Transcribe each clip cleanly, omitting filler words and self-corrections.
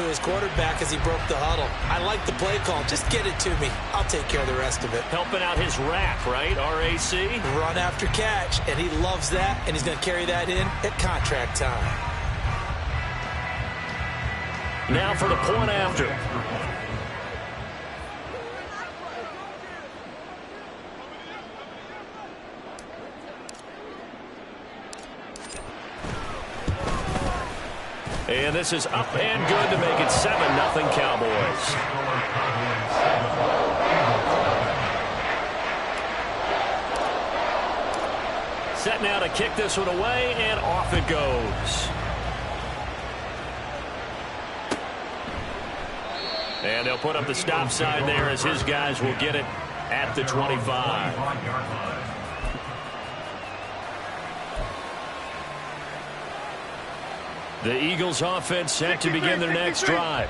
his quarterback as he broke the huddle. I like the play call. Just get it to me. I'll take care of the rest of it. Helping out his rack, right? RAC? Run after catch, and he loves that, and he's going to carry that in at contract time. Now for the point after. And this is up and good to make it 7-0 Cowboys. Set now to kick this one away, and off it goes. And they'll put up the stop sign there as his guys will get it at the 25. The Eagles offense set to begin their next drive.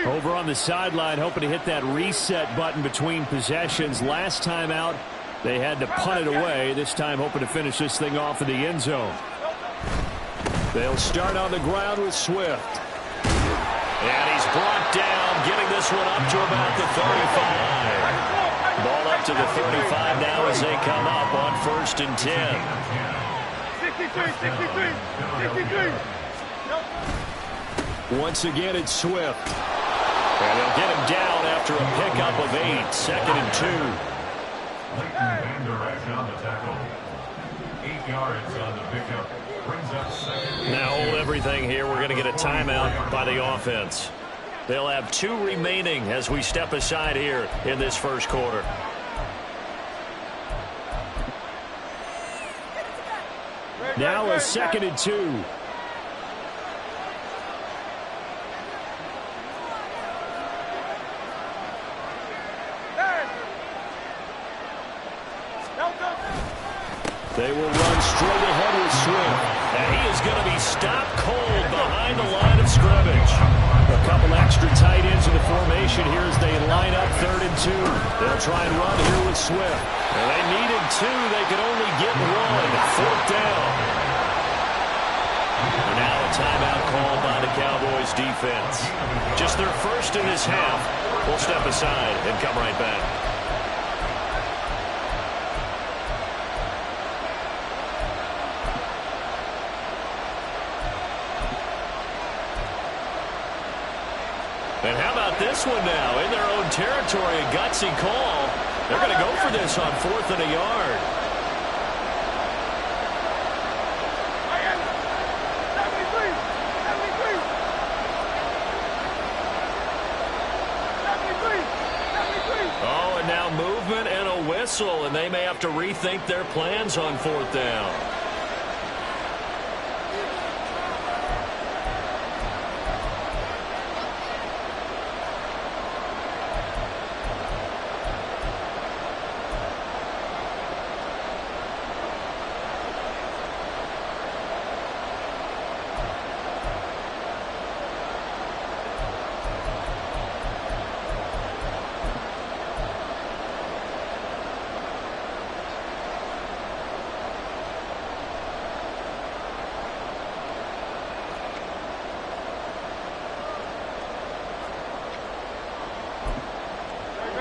Over on the sideline, hoping to hit that reset button between possessions. Last time out, they had to punt it away. This time hoping to finish this thing off in the end zone. They'll start on the ground with Swift. And he's brought down, getting this one up to about the 35. Ball up to the 35 now as they come up on 1st and 10. 63. Once again, it's Swift. And they'll get him down after a pickup of 8. 2nd and 2. Leighton Vander on the tackle. 8 yards on the pickup. Brings up 2nd. Now hold everything here. We're going to get a timeout by the offense. They'll have 2 remaining as we step aside here in this first quarter. Now a 2nd and 2. They will run straight ahead with Swift. And he is going to be stopped cold behind the line of scrimmage. A couple extra tight ends in the formation here as they line up 3rd and 2. They'll try and run here with Swift. And they needed 2. They could only get 1. 4th down. And now a timeout called by the Cowboys defense. Just their first in this half. We'll step aside and come right back. And how about this one now? In their own territory, a gutsy call. They're going to go for this on 4th and a yard. Oh, and now movement and a whistle, and they may have to rethink their plans on 4th down.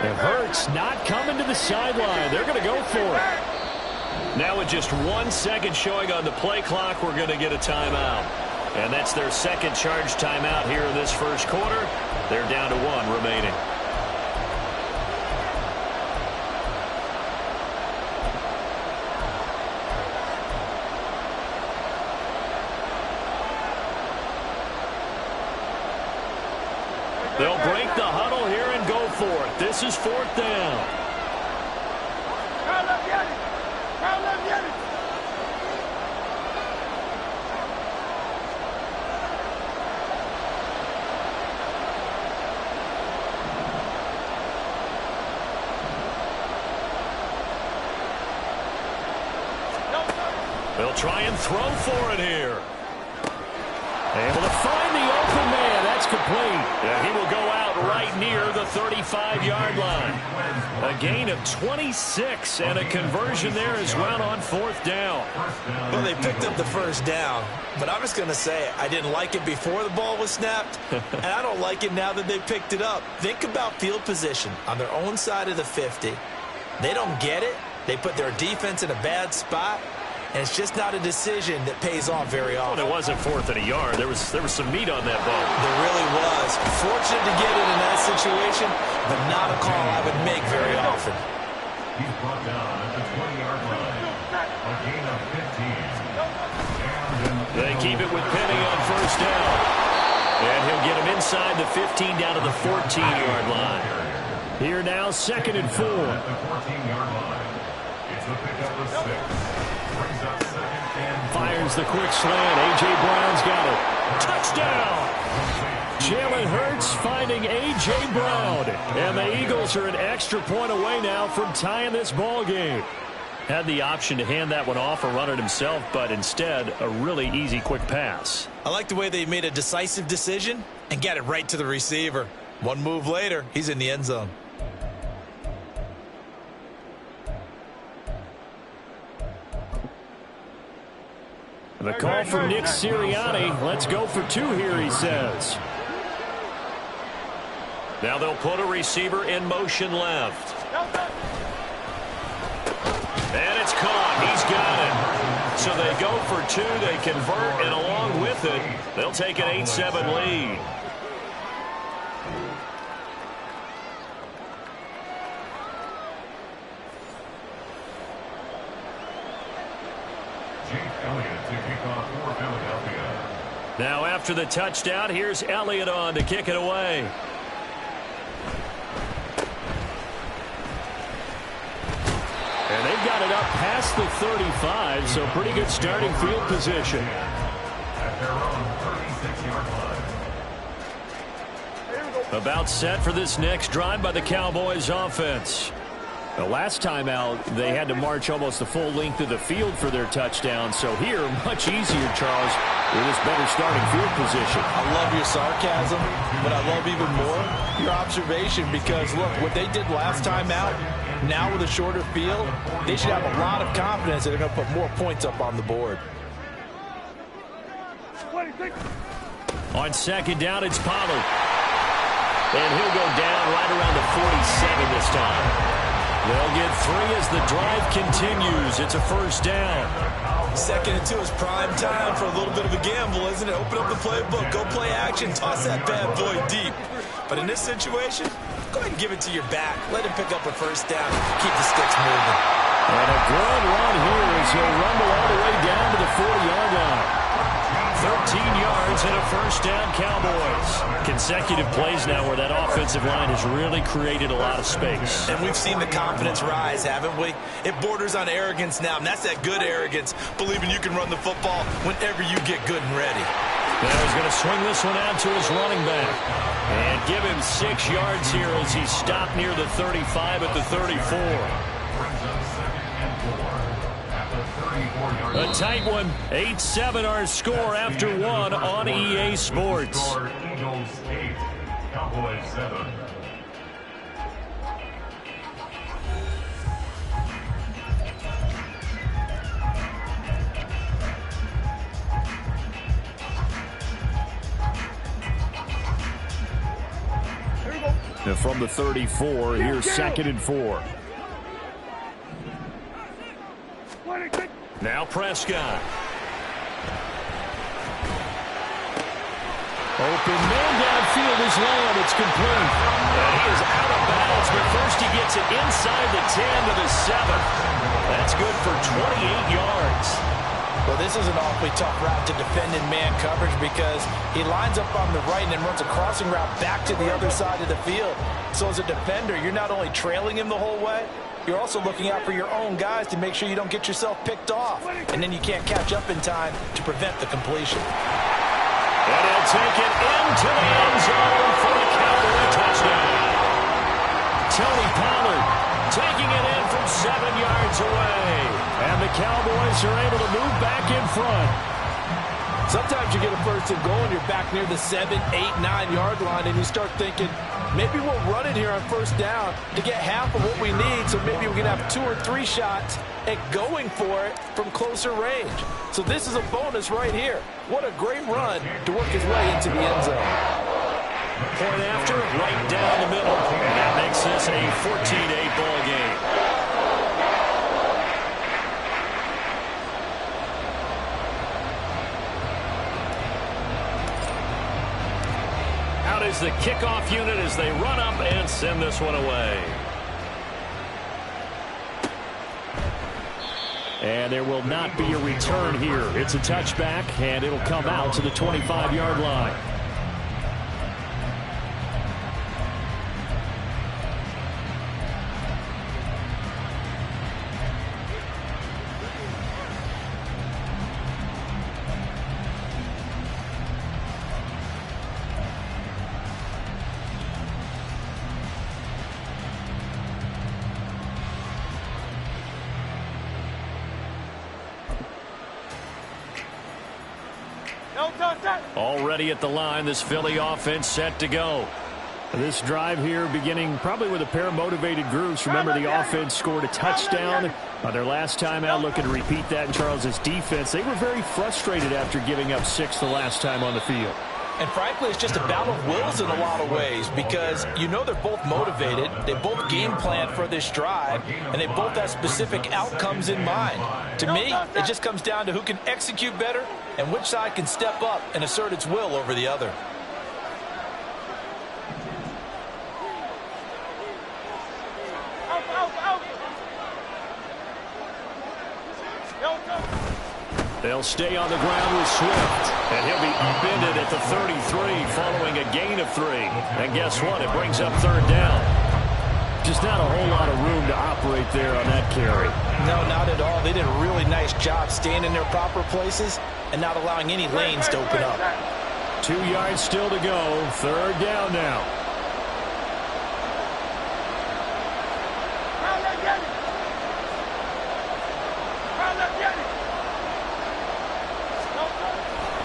And Hurts not coming to the sideline. They're going to go for it. Now with just 1 second showing on the play clock, we're going to get a timeout. And that's their second charge timeout here in this first quarter. They're down to 1 remaining. They'll break the huddle here and go for it. This is 4th down. They'll try and throw for it here. Able to find the open man. That's complete. And he will go out right near the 35-yard line. A gain of 26 and a conversion there as well on 4th down. Well, they picked up the first down, but I'm just going to say I didn't like it before the ball was snapped, and I don't like it now that they picked it up. Think about field position on their own side of the 50. They don't get it. They put their defense in a bad spot, and it's just not a decision that pays off very often. Well, it wasn't 4th and a yard. There was some meat on that ball. There really was. Fortunate to get it in that situation, but not a call I would make very often. He's brought down at the 20-yard line. A gain of 15. They keep it with Penny on 1st down. And he'll get him inside the 15 down to the 14-yard line. Here now, 2nd and 4. At the 14-yard line. It's a pickup of 6. Brings up 2nd and 4. Fires the quick slant. A.J. Brown's got it. Touchdown! Jalen Hurts finding A.J. Brown. And the Eagles are an extra point away now from tying this ball game. Had the option to hand that one off or run it himself, but instead, a really easy quick pass. I like the way they made a decisive decision and got it right to the receiver. One move later, he's in the end zone. The call from Nick Sirianni. Let's go for 2 here, he says. Now they'll put a receiver in motion left. And it's caught. He's got it. So they go for 2. They convert, and along with it, they'll take an 8-7 lead. Now after the touchdown, here's Elliott on to kick it away. And they've got it up past the 35, so pretty good starting field position. At their own 36-yard line. About set for this next drive by the Cowboys offense. The last time out, they had to march almost the full length of the field for their touchdown. So here, much easier, Charles, with this better starting field position. I love your sarcasm, but I love even more your observation because, look, what they did last time out, now with a shorter field, they should have a lot of confidence that they're going to put more points up on the board. On 2nd down, it's Pollard. And he'll go down right around the 47 this time. They'll get 3 as the drive continues. It's a 1st down. 2nd and 2 is prime time for a little bit of a gamble, isn't it? Open up the playbook, go play action, toss that bad boy deep. But in this situation, go ahead and give it to your back. Let him pick up a 1st down. Keep the sticks moving. And a good run here as he'll rumble all the way down to the 40-yard line. 13 yards and a 1st down, Cowboys. Consecutive plays now where that offensive line has really created a lot of space. And we've seen the confidence rise, haven't we? It borders on arrogance now, and that's that good arrogance, believing you can run the football whenever you get good and ready. Now he's going to swing this one out to his running back. And give him 6 yards here as he stopped near the 35 at the 34. A tight one. 8-7 our score after 1 on EA Sports. Eagles 8, Cowboys 7. Now from the 34, here's 2nd and 4. Now Prescott. Open man downfield is Lamb. It's complete. And he is out of bounds, but first he gets it inside the 10 to the 7. That's good for 28 yards. Well, this is an awfully tough route to defend in man coverage because he lines up on the right and then runs a crossing route back to the other side of the field. So as a defender, you're not only trailing him the whole way, you're also looking out for your own guys to make sure you don't get yourself picked off. And then you can't catch up in time to prevent the completion. And he'll take it into the end zone for the Cowboy touchdown. Tony Pollard taking it in from 7 yards away. And the Cowboys are able to move back in front. Sometimes you get a first and goal and you're back near the 7, 8, 9-yard line, and you start thinking, maybe we'll run it here on first down to get half of what we need, so maybe we can have 2 or 3 shots at going for it from closer range. So this is a bonus right here. What a great run to work his way into the end zone. Point after, right down the middle. And that makes this a 14-8 ball game. Out is the kickoff unit as they run up and send this one away. And there will not be a return here. It's a touchback, and it'll come out to the 25-yard line. Already at the line, this Philly offense set to go. This drive here beginning probably with a pair of motivated groups. Remember, the offense scored a touchdown on their last time out, looking to repeat that in Charles' defense. They were very frustrated after giving up 6 the last time on the field. And frankly, it's just a battle of wills in a lot of ways, because you know they're both motivated, they both game plan for this drive, and they both have specific outcomes in mind. To me, it just comes down to who can execute better and which side can step up and assert its will over the other. They'll stay on the ground with Swift, and he'll be upended at the 33 following a gain of 3. And guess what? It brings up 3rd down. Just not a whole lot of room to operate there on that carry. No, not at all. They did a really nice job staying in their proper places and not allowing any lanes to open up. 2 yards still to go. 3rd down now.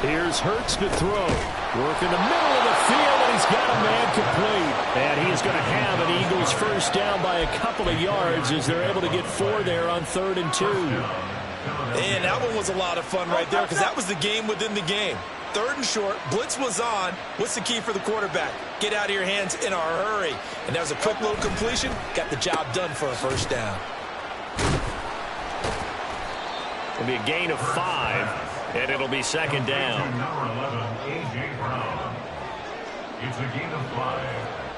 Here's Hurts to throw. Work in the middle of the field, and he's got a man complete. And he is going to have an Eagles first down by a couple of yards as they're able to get 4 there on 3rd and 2. And that one was a lot of fun right there, because that was the game within the game. 3rd and short, blitz was on. What's the key for the quarterback? Get out of your hands in a hurry. And that was a quick little completion. Got the job done for a first down. It'll be a gain of 5. And it'll be 2nd down. Number 11, A.J. Brown. It's a gain of 5.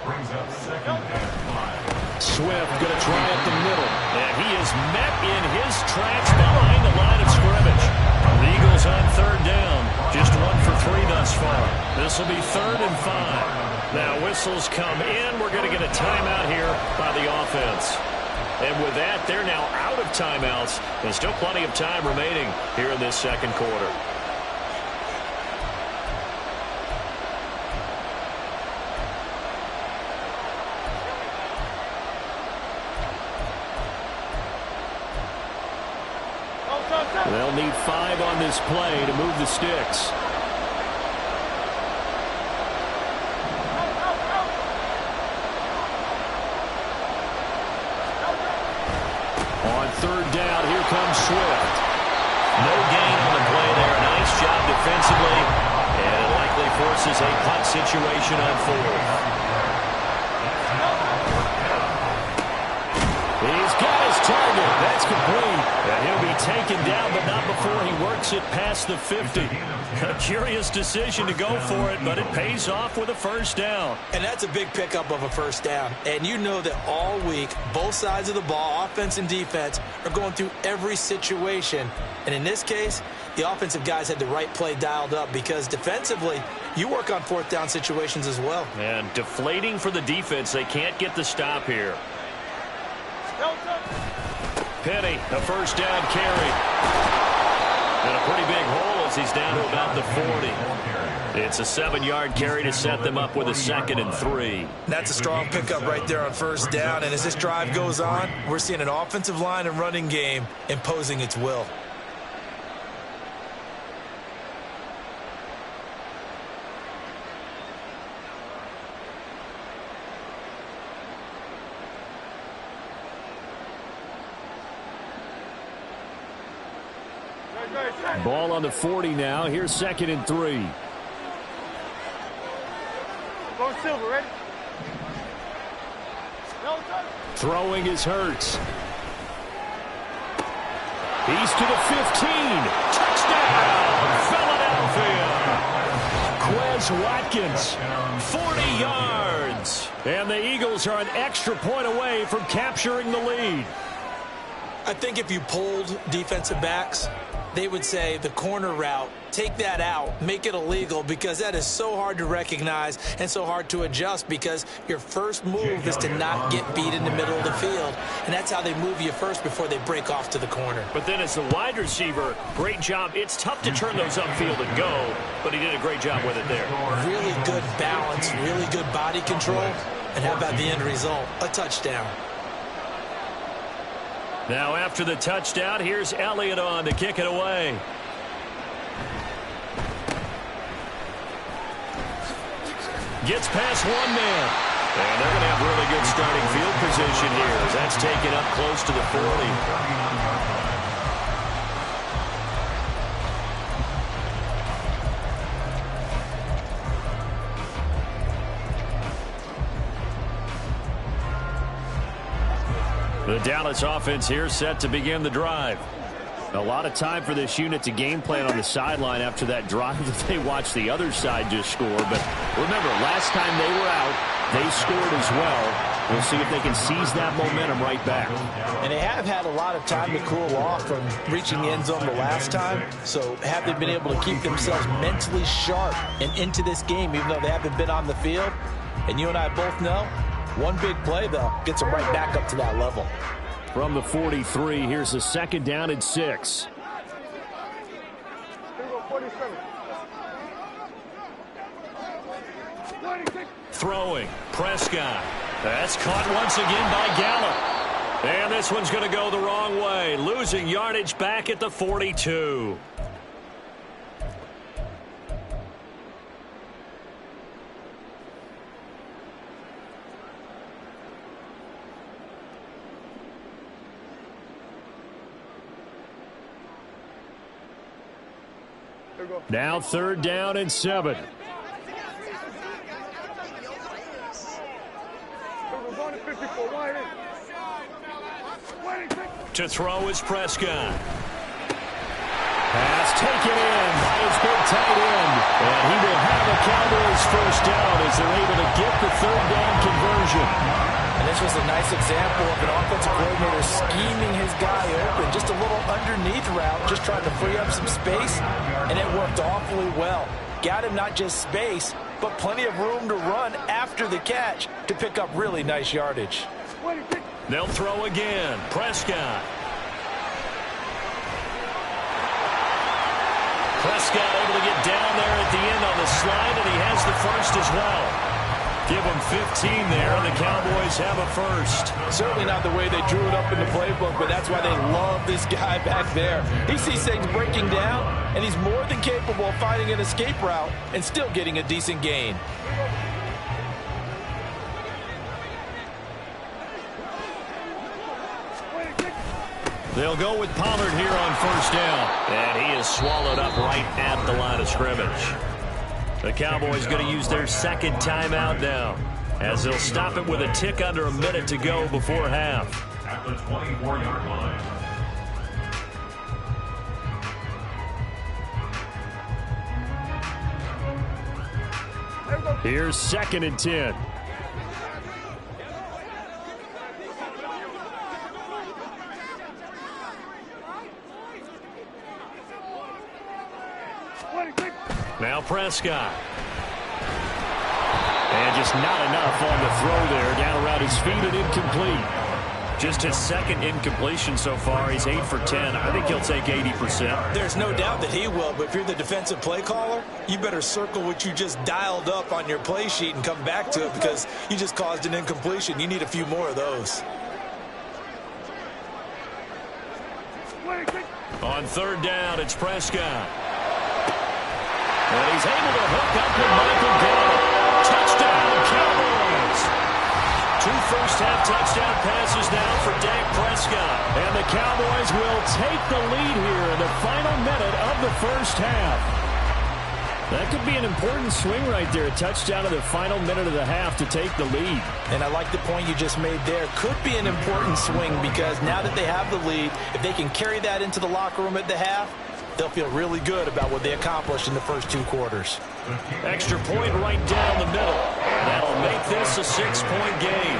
Brings up 2nd and 5. Swift going to try up the middle. And he is met in his tracks behind the line of scrimmage. The Eagles on 3rd down. Just 1 for 3 thus far. This will be 3rd and 5. Now whistles come in. We're going to get a timeout here by the offense. And with that, they're now out of timeouts. There's still plenty of time remaining here in this 2nd quarter. They'll need 5 on this play to move the sticks. On 3rd down, here comes Swift. No gain on the play there. Nice job defensively. And it likely forces a punt situation on 4th. He's got his target. That's complete. And he'll be taken down, but not before he works it past the 50. A curious decision to go for it, but it pays off with a first down. And that's a big pickup of a first down. And you know that all week, both sides of the ball, offense and defense, are going through every situation. And in this case, the offensive guys had the right play dialed up, because defensively, you work on 4th down situations as well. And deflating for the defense. They can't get the stop here. Penny, a first down carry. And a pretty big hole as he's down to about the 40. It's a 7-yard carry to set them up with a 2nd and 3. That's a strong pickup right there on first down. And as this drive goes on, we're seeing an offensive line and running game imposing its will. Ball on the 40 now. Here's 2nd and 3. Going Silver, ready? Throwing is Hurts. He's to the 15. Touchdown, Philadelphia. Quez Watkins, 40 yards. And the Eagles are an extra point away from capturing the lead. I think if you polled defensive backs, they would say the corner route, take that out, make it illegal, because that is so hard to recognize and so hard to adjust, because your first move is to not get beat in the middle of the field, and that's how they move you first before they break off to the corner. But then as the wide receiver, great job. It's tough to turn those upfield and go, but he did a great job with it there. Really good balance, really good body control, and how about the end result? A touchdown. Now after the touchdown, here's Elliott on to kick it away. Gets past one man. And they're going to have really good starting field position here. That's taken up close to the 40. The Dallas offense here set to begin the drive. A lot of time for this unit to game plan on the sideline after that drive that they watched the other side just score. But remember, last time they were out, they scored as well. We'll see if they can seize that momentum right back. And they have had a lot of time to cool off from reaching the end zone the last time. So have they been able to keep themselves mentally sharp and into this game, even though they haven't been on the field? And you and I both know, one big play, though, gets them right back up to that level. From the 43, here's a 2nd down and 6. Throwing, Prescott. That's caught once again by Gallup. And this one's going to go the wrong way, losing yardage back at the 42. Now 3rd down and 7. To throw is Prescott. Pass taken in by his big tight end. And he will have a Cowboys first down as they're able to get the 3rd down conversion. And this was a nice example of an offensive coordinator scheming his guy open. Just a little underneath route, just trying to free up some space, and it worked awfully well. Got him not just space, but plenty of room to run after the catch to pick up really nice yardage. They'll throw again. Prescott. Prescott able to get down there at the end on the slide, and he has the first as well. Give them 15 there, and the Cowboys have a first. Certainly not the way they drew it up in the playbook, but that's why they love this guy back there. He sees things breaking down, and he's more than capable of finding an escape route and still getting a decent gain. They'll go with Pollard here on 1st down. And he is swallowed up right at the line of scrimmage. The Cowboys going to use their 2nd timeout now, as they'll stop it with a tick under a minute to go before half. At the 24-yard line. Here's 2nd and 10. Now Prescott. And just not enough on the throw there. Down around his feet and incomplete. Just his 2nd incompletion so far. He's 8 for 10. I think he'll take 80%. There's no doubt that he will, but if you're the defensive play caller, you better circle what you just dialed up on your play sheet and come back to it, because you just caused an incompletion. You need a few more of those. On 3rd down, it's Prescott. And he's able to hook up with Michael Gallup. Touchdown, Cowboys. 2 first first half touchdown passes now for Dak Prescott. And the Cowboys will take the lead here in the final minute of the first half. That could be an important swing right there. A touchdown in the final minute of the half to take the lead. And I like the point you just made there. Could be an important swing because now that they have the lead, if they can carry that into the locker room at the half, they'll feel really good about what they accomplished in the first 2 quarters. Extra point right down the middle. And that'll make this a 6-point game.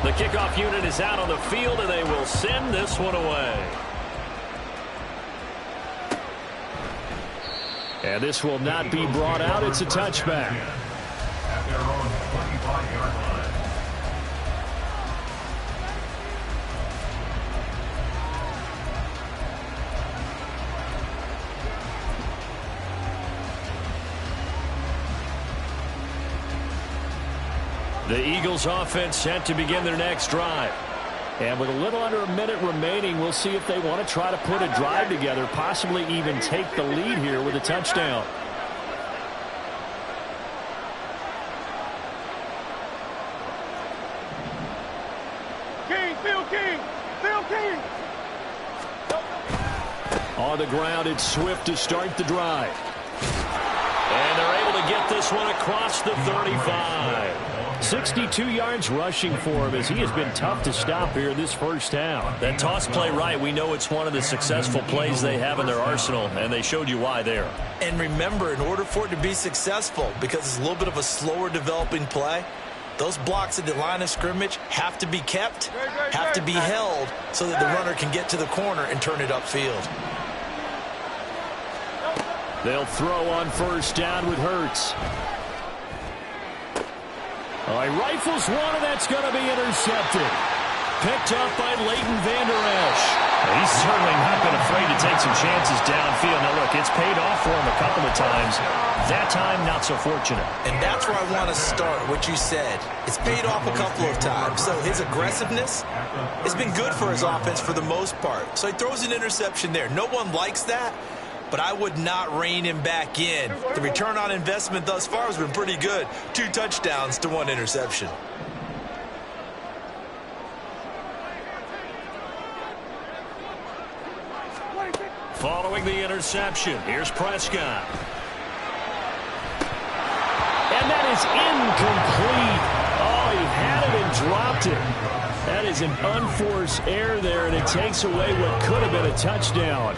The kickoff unit is out on the field, and they will send this one away. And this will not be brought out. It's a touchback. At their own 25-yard line. The Eagles offense set to begin their next drive. And with a little under a minute remaining, we'll see if they want to try to put a drive together, possibly even take the lead here with a touchdown. Phil King. On the ground, it's Swift to start the drive. And they're able to get this one across the 35. 62 yards rushing for him as he has been tough to stop here in this first half. That toss play right, we know it's one of the successful plays they have in their arsenal, and they showed you why there. And remember, in order for it to be successful, because it's a little bit of a slower developing play, those blocks at the line of scrimmage have to be kept, have to be held so that the runner can get to the corner and turn it upfield. They'll throw on first down with Hurts. He rifles one, and that's going to be intercepted. Picked up by Leighton Vander Esch. He's certainly not been afraid to take some chances downfield. Now, look, it's paid off for him a couple of times. That time, not so fortunate. And that's where I want to start, what you said. It's paid off a couple of times. So his aggressiveness has been good for his offense for the most part. So he throws an interception there. No one likes that, but I would not rein him back in. The return on investment thus far has been pretty good. 2 touchdowns to 1 interception. Following the interception, here's Prescott. And that is incomplete. Oh, he had it and dropped it. That is an unforced error there, and it takes away what could have been a touchdown.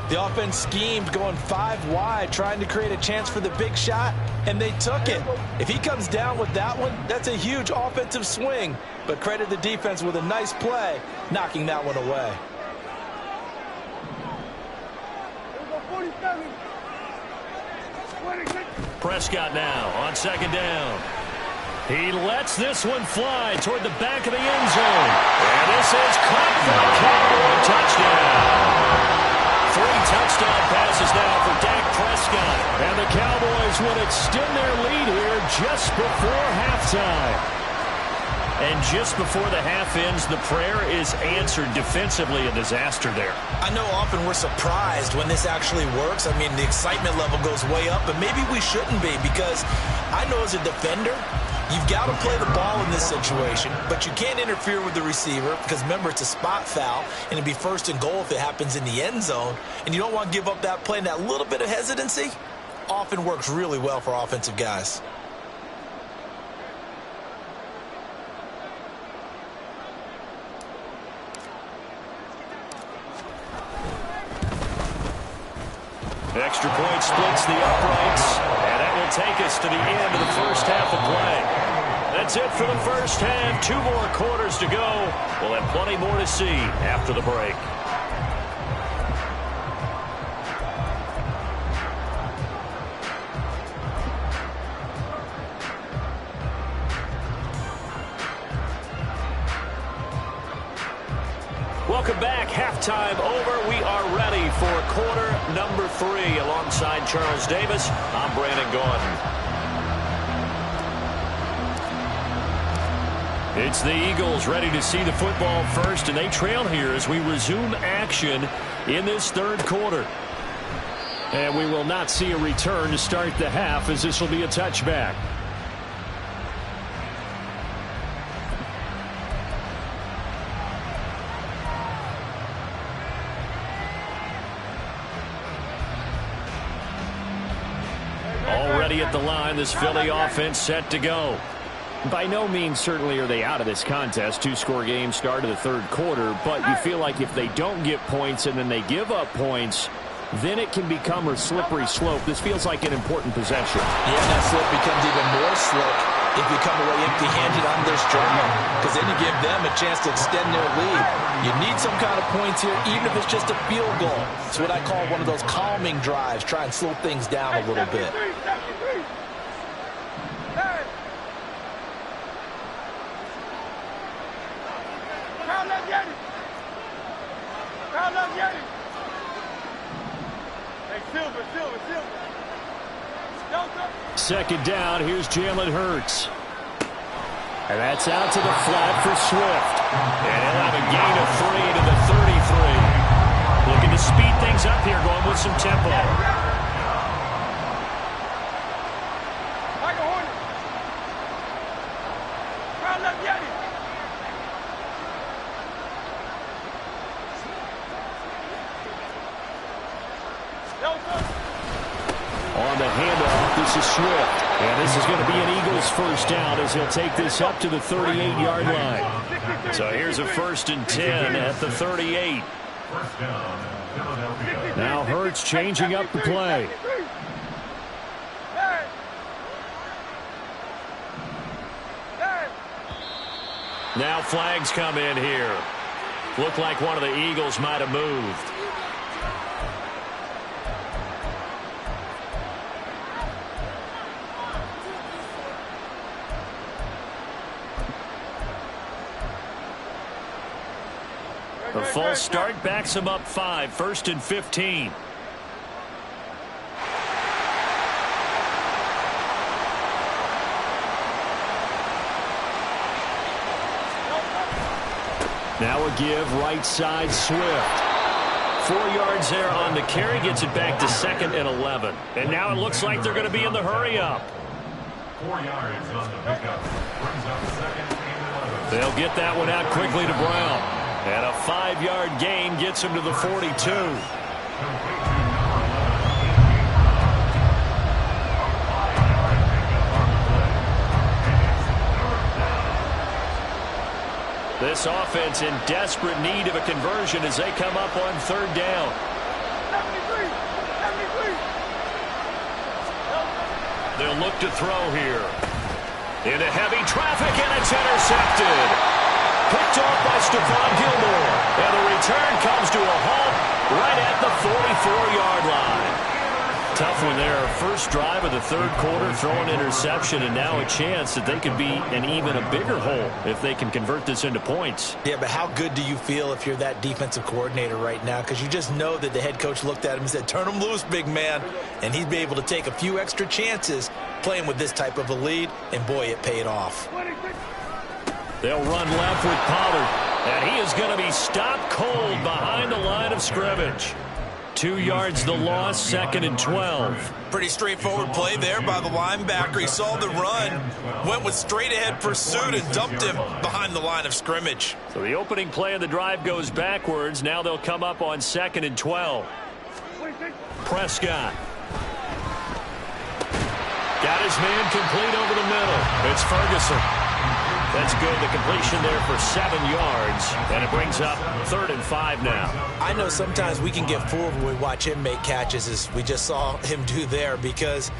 The offense schemed going 5 wide, trying to create a chance for the big shot, and they took it. If he comes down with that one, that's a huge offensive swing. But credit the defense with a nice play, knocking that one away. Prescott now on second down. He lets this one fly toward the back of the end zone. And this is caught for a Cowboy touchdown. 3 touchdown passes now for Dak Prescott. And the Cowboys will extend their lead here just before halftime. And just before the half ends, the prayer is answered defensively. A disaster there. I know often we're surprised when this actually works. I mean, the excitement level goes way up, but maybe we shouldn't be, because I know as a defender, you've got to play the ball in this situation, but you can't interfere with the receiver because, remember, it's a spot foul, and it'd be 1st and goal if it happens in the end zone, and you don't want to give up that play, and that little bit of hesitancy often works really well for offensive guys. Extra point splits the uprights, and that will take us to the end of the first half of play. That's it for the first half. 2 more quarters to go. We'll have plenty more to see after the break. Welcome back. Halftime over. We are ready for quarter number 3. Alongside Charles Davis, I'm Brandon Gaudin. It's the Eagles ready to see the football first, and they trail here as we resume action in this third quarter. And we will not see a return to start the half, as this will be a touchback. Already at the line, this Philly offense set to go. By no means certainly are they out of this contest. Two-score game start of the third quarter, but you feel like if they don't get points and then they give up points, then it can become a slippery slope. This feels like an important possession. Yeah, that slope becomes even more slick if you come away empty-handed on this drive, because then you give them a chance to extend their lead. You need some kind of points here, even if it's just a field goal. It's what I call one of those calming drives. Try and slow things down a little bit. Second down, here's Jalen Hurts. And that's out to the flat for Swift. And he'll have a gain of 3 to the 33. Looking to speed things up here, going with some tempo. On the handoff, this is Swift. And this is going to be an Eagles first down as he'll take this up to the 38-yard line. So here's a 1st and 10 at the 38. Now Hurts changing up the play. Now flags come in here. Looked like one of the Eagles might have moved. The false start backs him up 5, 1st and 15. Now a give right side Swift. 4 yards there on the carry, gets it back to 2nd and 11. And now it looks like they're going to be in the hurry up. 4 yards on the pickup. Brings up 2nd and 11. They'll get that one out quickly to Brown. And a 5-yard gain gets him to the 42. This offense in desperate need of a conversion as they come up on 3rd down. They'll look to throw here. Into heavy traffic, and it's intercepted. Picked off by Stephon Gilmore. And the return comes to a halt right at the 44-yard line. Tough one there. First drive of the third quarter, throwing interception, and now a chance that they could be in even a bigger hole if they can convert this into points. Yeah, but how good do you feel if you're that defensive coordinator right now? Because you just know that the head coach looked at him and said, turn him loose, big man. And he'd be able to take a few extra chances playing with this type of a lead, and boy, it paid off. They'll run left with Pollard, and he is going to be stopped cold behind the line of scrimmage. 2 yards the loss, 2nd and 12. Pretty straightforward play there by the linebacker. He saw the run, went with straight-ahead pursuit, and dumped him behind the line of scrimmage. So the opening play of the drive goes backwards. Now they'll come up on 2nd and 12. Prescott. Got his man complete over the middle. It's Ferguson. That's good. The completion there for 7 yards, and it brings up 3rd and 5 now. I know sometimes we can get fooled when we watch him make catches, as we just saw him do there, because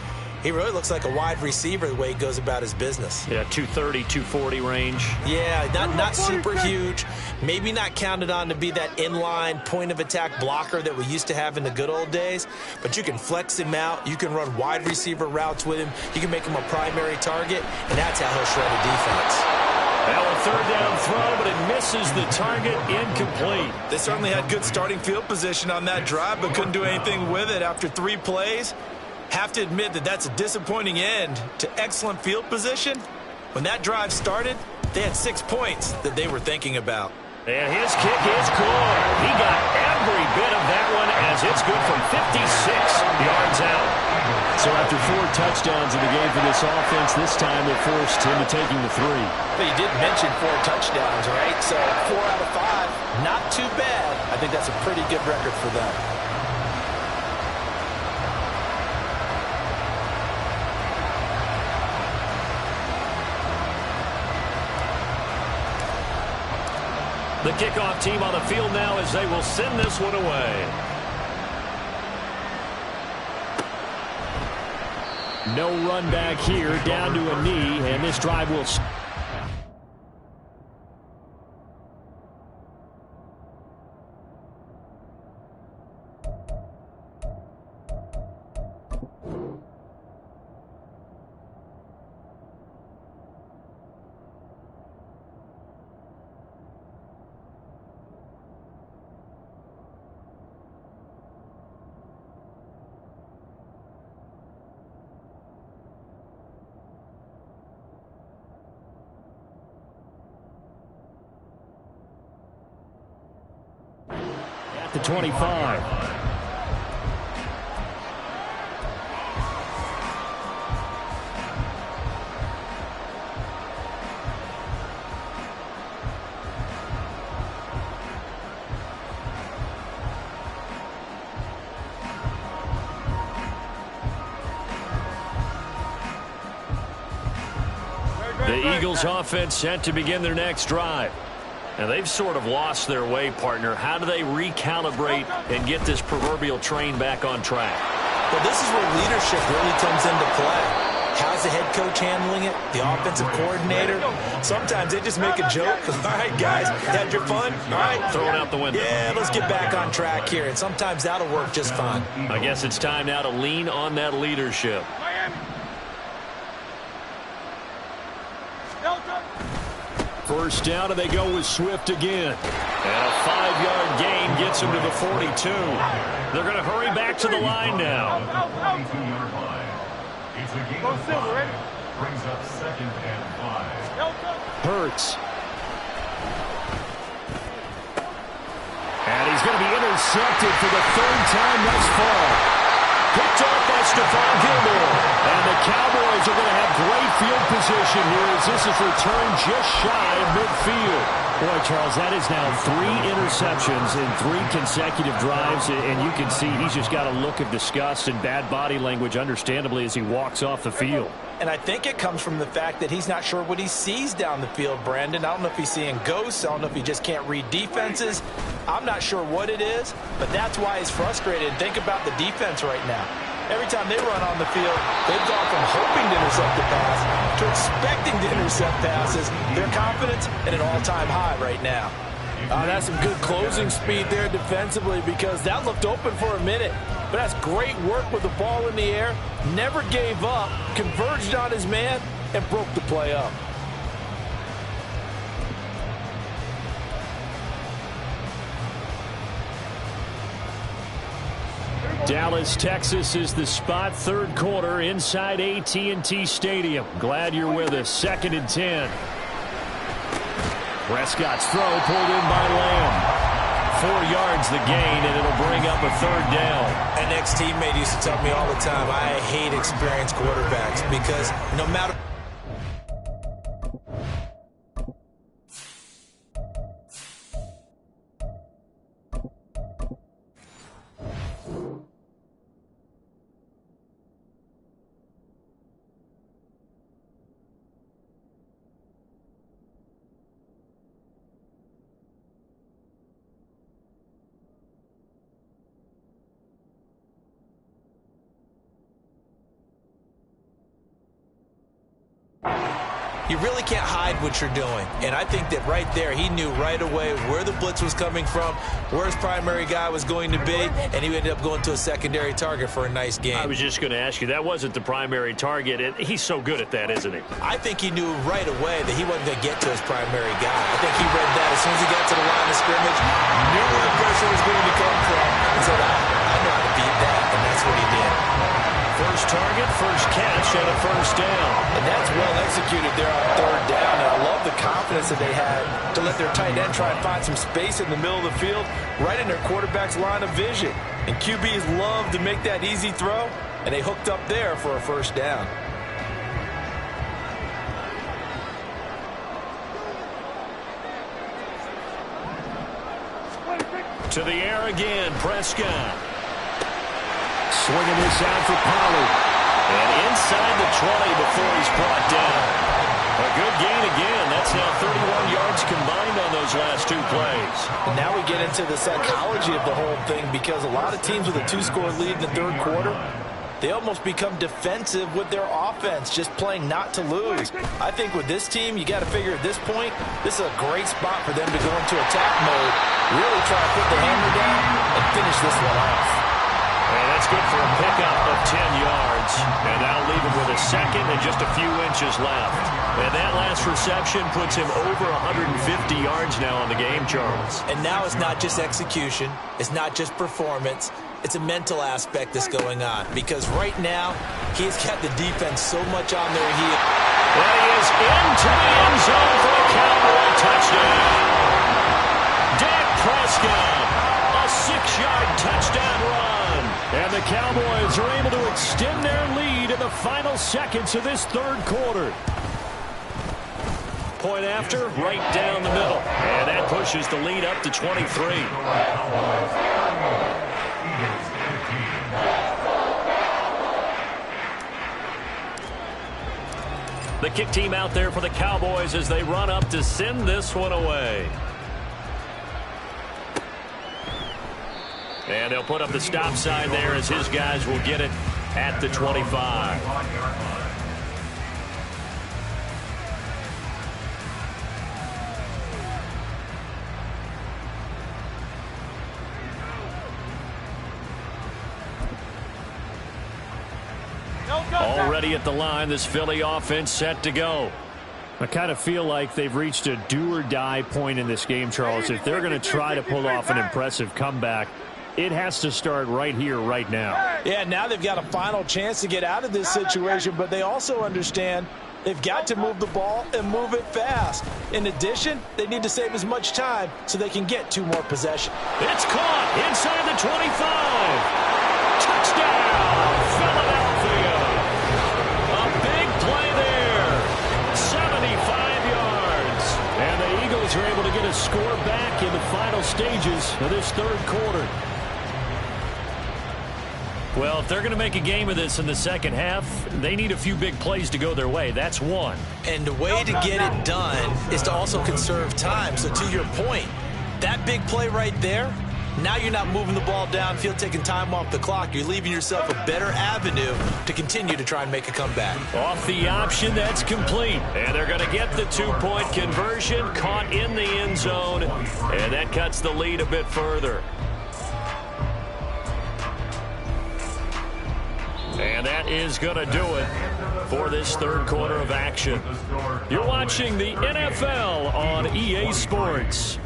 he really looks like a wide receiver the way he goes about his business. Yeah, 230, 240 range. Yeah, not super huge. Maybe not counted on to be that inline point-of-attack blocker that we used to have in the good old days, but you can flex him out. You can run wide receiver routes with him. You can make him a primary target, and that's how he'll shred a defense. Now a 3rd down throw, but it misses the target, incomplete. They certainly had good starting field position on that drive, but couldn't do anything with it after 3 plays. Have to admit that that's a disappointing end to excellent field position. When that drive started, they had 6 points that they were thinking about. And his kick is good. He got every bit of that one as it's good from 56. touchdowns in the game for this offense. This time they're forced into taking the 3. But you did mention 4 touchdowns, right? So 4 out of 5, not too bad. I think that's a pretty good record for them. The kickoff team on the field now as they will send this one away. No run back here, down to a knee, and this drive will... The 25. The Eagles offense set to begin their next drive. Now, they've sort of lost their way, partner. How do they recalibrate and get this proverbial train back on track? Well, this is where leadership really comes into play. How's the head coach handling it? The offensive coordinator? Sometimes they just make a joke. All right, guys, had your fun? All right. Throw it out the window. Yeah, let's get back on track here. And sometimes that'll work just fine. I guess it's time now to lean on that leadership. First down, and they go with Swift again. And a 5-yard gain gets him to the 42. They're going to hurry back to the line now. It's a game of 5. Brings up 2nd and 5. Hurts. And he's going to be intercepted for the 3rd time thus far. Picked off by Stephon Gilmore. And the Cowboys are going to have great field position here as this is returned just shy of midfield. Boy, Charles, that is now 3 interceptions in 3 consecutive drives, and you can see he's just got a look of disgust and bad body language, understandably, as he walks off the field. And I think it comes from the fact that he's not sure what he sees down the field, Brandon. I don't know if he's seeing ghosts. I don't know if he just can't read defenses. I'm not sure what it is, but that's why he's frustrated. Think about the defense right now. Every time they run on the field, they've gone from hoping to intercept the pass to expecting to intercept passes. Their confidence at an all-time high right now. That's some good closing speed there defensively because that looked open for a minute. But that's great work with the ball in the air. Never gave up, converged on his man, and broke the play up. Dallas, Texas is the spot, 3rd quarter inside AT&T Stadium. Glad you're with us. 2nd and 10. Prescott's throw pulled in by Lamb. 4 yards the gain, and it'll bring up a 3rd down. An ex-teammate used to tell me all the time, I hate experienced quarterbacks because no matter... You really can't hide what you're doing. And I think that right there, he knew right away where the blitz was coming from, where his primary guy was going to be, and he ended up going to a secondary target for a nice game. I was just going to ask you, that wasn't the primary target. He's so good at that, isn't he? I think he knew right away that he wasn't going to get to his primary guy. I think he read that as soon as he got to the line of scrimmage, knew where the pressure was going to come from, and said, I know how to beat that, and that's what he did. First target, first catch, and a 1st down. And that's well executed there on 3rd down. And I love the confidence that they had to let their tight end try and find some space in the middle of the field, right in their quarterback's line of vision. And QBs love to make that easy throw. and they hooked up there for a first down. To the air again, Prescott. Swinging this out for Pollard. And inside the 20 before he's brought down. A good gain again. That's now 31 yards combined on those last two plays. And now we get into the psychology of the whole thing, because a lot of teams with a 2-score lead in the third quarter, they almost become defensive with their offense, just playing not to lose. I think with this team, you got to figure at this point, this is a great spot for them to go into attack mode, really try to put the hammer down and finish this one off. And that's good for a pickup of 10 yards. And that'll leave him with a second and just a few inches left. And that last reception puts him over 150 yards now on the game, Charles. And now it's not just execution. It's not just performance. It's a mental aspect that's going on, because right now he's got the defense so much on their heel. And he is into the end zone for a Cowboy touchdown. Dak Prescott, a 6-yard touchdown run. And the Cowboys are able to extend their lead in the final seconds of this third quarter. Point after, right down the middle. And that pushes the lead up to 23. The kick team out there for the Cowboys as they run up to send this one away. And they'll put up the stop sign there as his guys will get it at the 25. Already at the line, this Philly offense set to go. I kind of feel like they've reached a do-or-die point in this game, Charles. If they're going to try to pull off an impressive comeback, it has to start right here, right now. Yeah, now they've got a final chance to get out of this situation, but they also understand they've got to move the ball and move it fast. In addition, they need to save as much time so they can get 2 more possessions. It's caught inside the 25. Touchdown, Philadelphia. A big play there. 75 yards. And the Eagles are able to get a score back in the final stages of this third quarter. Well, if they're going to make a game of this in the second half, they need a few big plays to go their way. That's one. And the way to get it done is to also conserve time. So to your point, that big play right there, now you're not moving the ball downfield, taking time off the clock. You're leaving yourself a better avenue to continue to try and make a comeback. Off the option, that's complete. And they're going to get the 2-point conversion, caught in the end zone, and that cuts the lead a bit further. And that is going to do it for this third quarter of action. You're watching the NFL on EA Sports.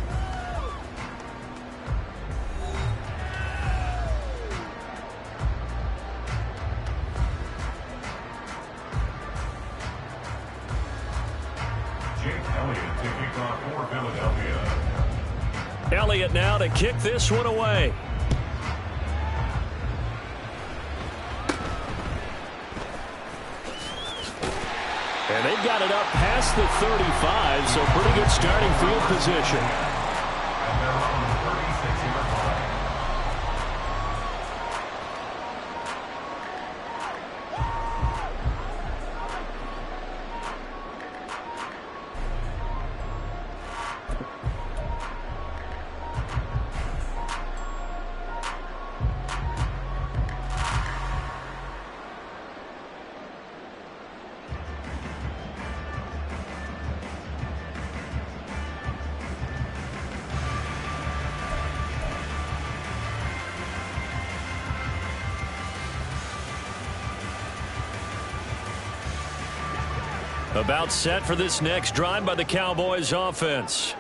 Elliott now to kick this one away. And they've got it up past the 35, so pretty good starting field position. About set for this next drive by the Cowboys offense.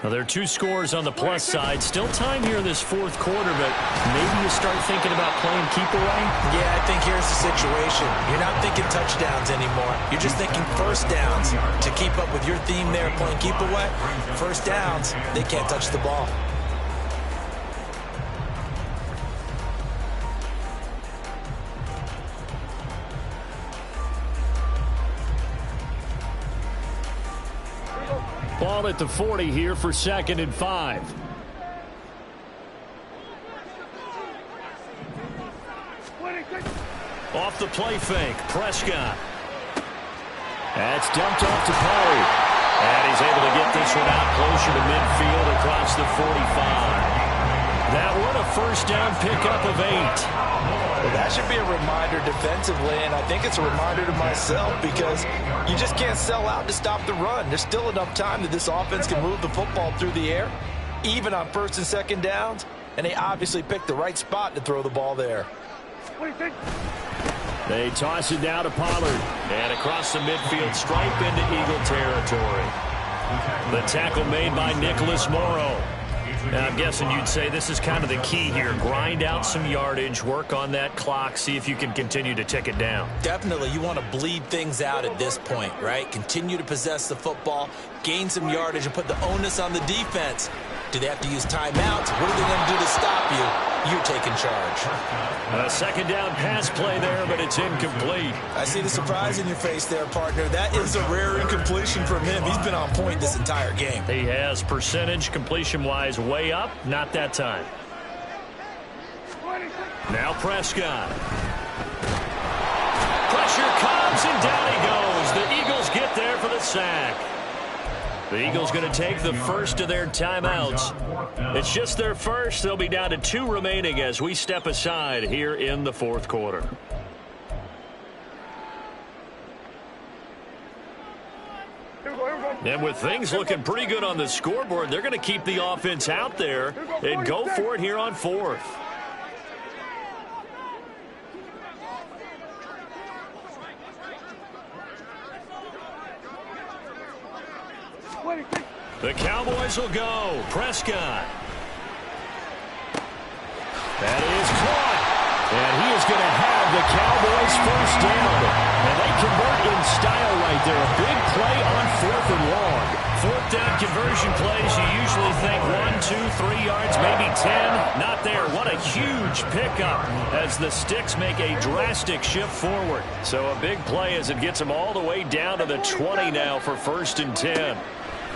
Now, there are 2 scores on the plus side. Still time here in this fourth quarter, but maybe you start thinking about playing keep away? Yeah, I think here's the situation. You're not thinking touchdowns anymore. You're just thinking first downs. To keep up with your theme there, playing keep away, first downs, they can't touch the ball. ball at the 40 here for 2nd and 5. Off the play fake, Prescott. That's dumped off to Pollard. And he's able to get this one out closer to midfield across the 45. That one a first down pickup of 8. Well, that should be a reminder defensively, and I think it's a reminder to myself because you just can't sell out to stop the run. There's still enough time that this offense can move the football through the air, even on 1st and 2nd downs, and they obviously picked the right spot to throw the ball there. They toss it down to Pollard. And across the midfield stripe into Eagle territory. The tackle made by Nicholas Morrow. Now, I'm guessing you'd say this is kind of the key here. Grind out some yardage, work on that clock, see if you can continue to tick it down. Definitely, you want to bleed things out at this point, right? Continue to possess the football, gain some yardage, and put the onus on the defense. Do they have to use timeouts? What are they going to do to stop you? You're taking charge. A 2nd down pass play there, but it's incomplete. I see the surprise in your face there, partner. That is a rare incompletion from him. He's been on point this entire game. He has percentage completion-wise way up. Not that time. Now Prescott. Pressure comes, and down he goes. The Eagles get there for the sack. The Eagles going to take the first of their timeouts. It's just their first. They'll be down to 2 remaining as we step aside here in the 4th quarter. And with things looking pretty good on the scoreboard, they're going to keep the offense out there and go for it here on 4th. The Cowboys will go. Prescott. That is caught. And he is going to have the Cowboys first down. And they convert in style right there. A big play on 4th and long. 4th down conversion plays, you usually think 1, 2, 3 yards, maybe 10. Not there. What a huge pickup as the Sticks make a drastic shift forward. So a big play as it gets them all the way down to the 20 now for 1st and 10.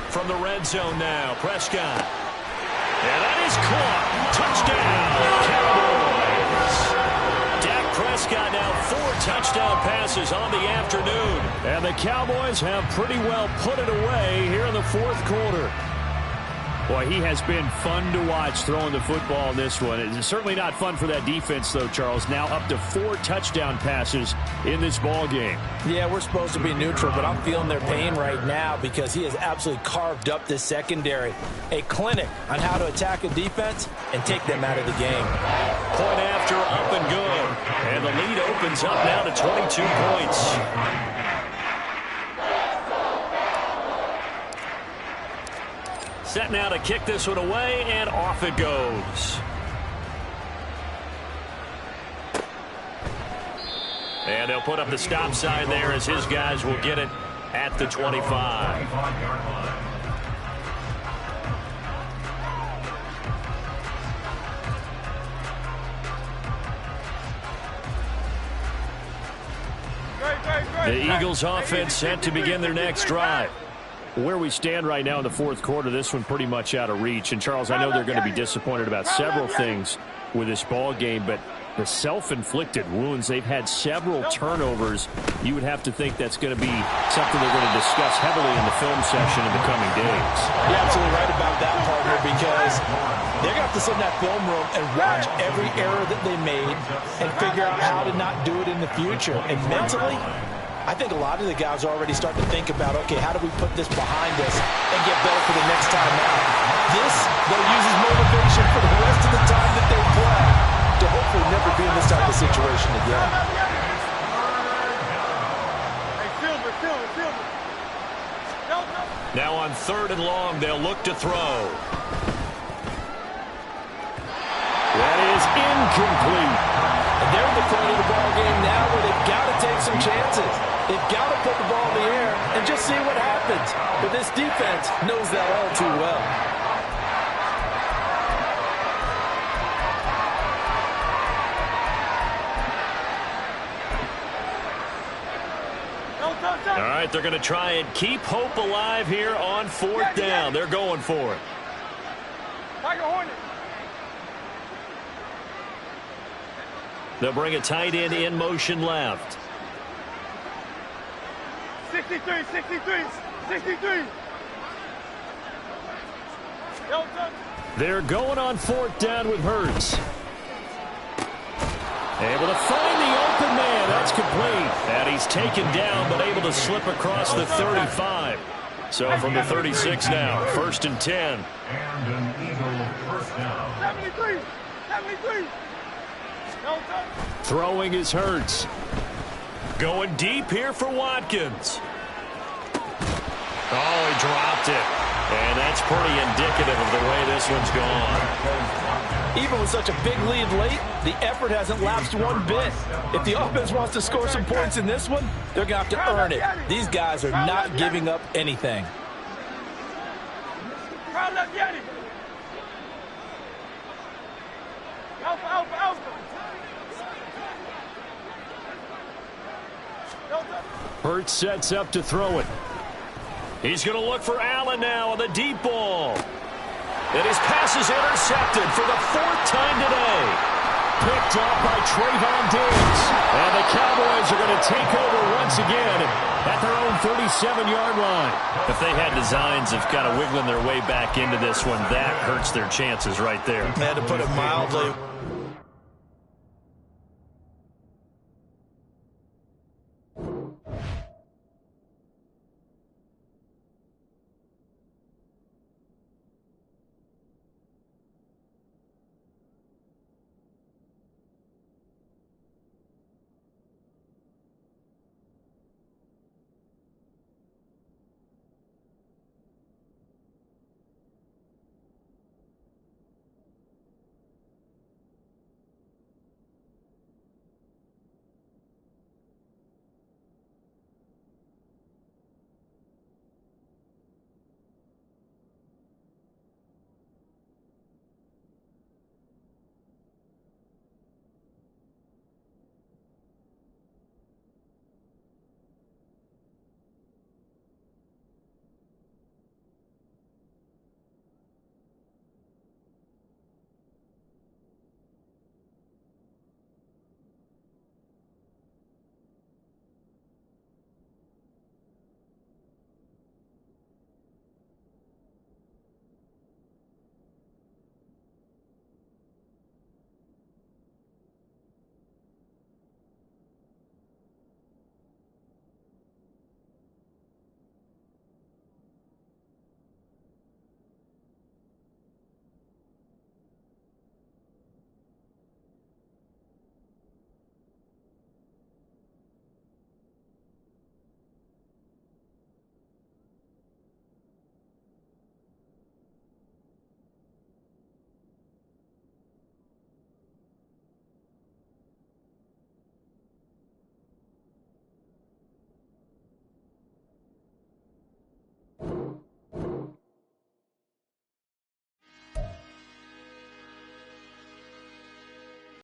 From the red zone now, Prescott. And that is caught. Touchdown, Cowboys. Dak Prescott now 4 touchdown passes on the afternoon. And the Cowboys have pretty well put it away here in the 4th quarter. Boy, he has been fun to watch throwing the football in this one. It's certainly not fun for that defense, though, Charles. Now up to 4 touchdown passes in this ball game. Yeah, we're supposed to be neutral, but I'm feeling their pain right now because he has absolutely carved up this secondary. A clinic on how to attack a defense and take them out of the game. Point after, up and good. And the lead opens up now to 22 points. Set now to kick this one away, and off it goes. And they'll put up the stop sign there as his guys will get it at the 25. The Eagles offense set to begin their next drive. Where we stand right now in the 4th quarter, this one pretty much out of reach. And, Charles, I know they're going to be disappointed about several things with this ball game, but the self-inflicted wounds, they've had several turnovers. You would have to think that's going to be something they're going to discuss heavily in the film session in the coming days. You're absolutely right about that, partner, because they're going to have to sit in that film room and watch every error that they made and figure out how to not do it in the future. And mentally, I think a lot of the guys are already starting to think about, okay, how do we put this behind us and get better for the next time out? This, they'll use as motivation for the rest of the time that they play to hopefully never be in this type of situation again. Now on 3rd and long, they'll look to throw. That is incomplete. And they're in the point of the ball game now where they've got to take some chances. They've got to put the ball in the air and just see what happens. But this defense knows that all too well. All right, they're going to try and keep hope alive here on 4th down. They're going for it. They'll bring a tight end in motion left. 63, 63, 63. They're going on 4th down with Hurts. Able to find the open man. That's complete. And he's taken down, but able to slip across the 35. So from the 36 now, 1st and 10. And an Eagle first down. 73, 73. Throwing is Hurts. Going deep here for Watkins. Oh, he dropped it. And that's pretty indicative of the way this one's gone. Even with such a big lead late, the effort hasn't lapsed one bit. If the offense wants to score some points in this one, they're going to have to earn it. These guys are not giving up anything. Hurts sets up to throw it. He's going to look for Allen now on the deep ball. And his pass is intercepted for the 4th time today. Picked up by Trayvon Diggs. And the Cowboys are going to take over once again at their own 37-yard line. If they had designs of kind of wiggling their way back into this one, that hurts their chances right there. And to put it mildly,